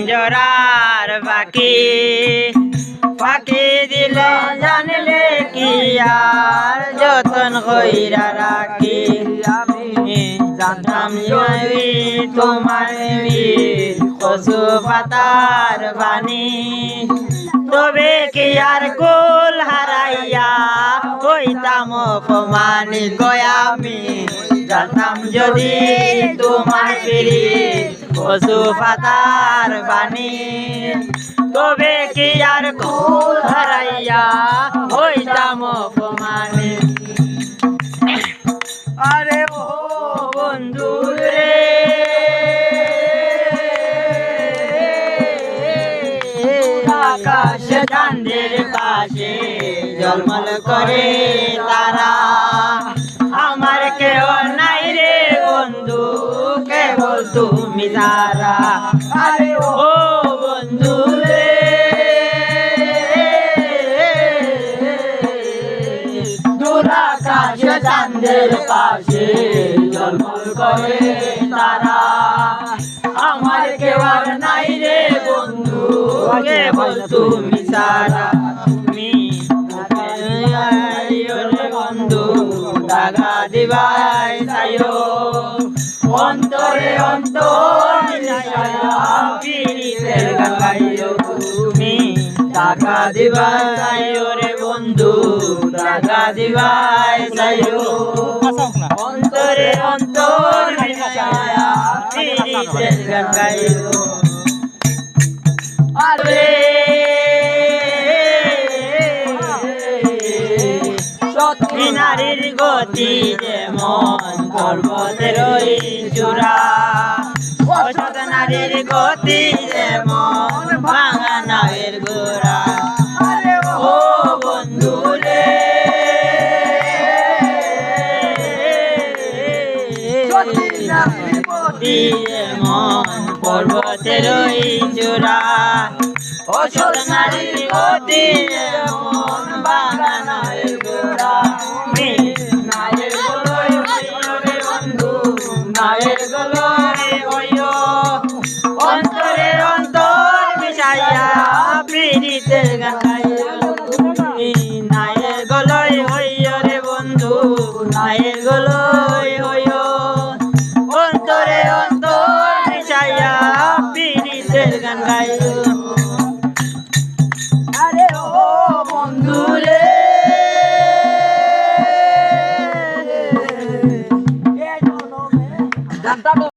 পিঞ্জরার পাখি পাখি দিল জানলে কি আর যতন কইরা রাখি আমি জানতাম তোমার কচু পাতার বাণী তবে কি আর কুল হারাইয়া হইতাম অপমানি গয়ামি জানতাম যদি তোমার কচু পাতার বাণী তবে কি আর কুল হারাইয়া হইতাম অপমানি আরে ও বন্ধু রে আকাশ চাঁদের পাশে ঝলমল করে তারা আমার কেউ নাই রে বন্ধু কেবল তুমি তারা আরে ও বন্ধু রে দূর আকাশ চাঁদের পাশে ঝলমল করে তারা আমার কেউ নাই রে বন্ধু কেবল তুমি সারা তুমি বন্ধু দাগা দিবাই তাইও অন্তরে অন্তর পীড়িতের গাইও তুমি দাগা দিবাই তাইও রে বন্ধু দাগা দিবাই তাইও অন্তরে অন্তর পীড়িতের গাইও আরে সত্যি নারীর গতি যেমন পর্বতের ওই চূড়া অসৎ নারীর গতি যেমন ভাঙা নায়ের গোড়া ও বন্ধু রে গতি যেমন পর্বতের ওই চূড়া অসৎ নারীর গতি যেমন ভাঙা নায়ের গোড়া নায়ের গোড়ায় বন্ধু নায়ের গোড়ায়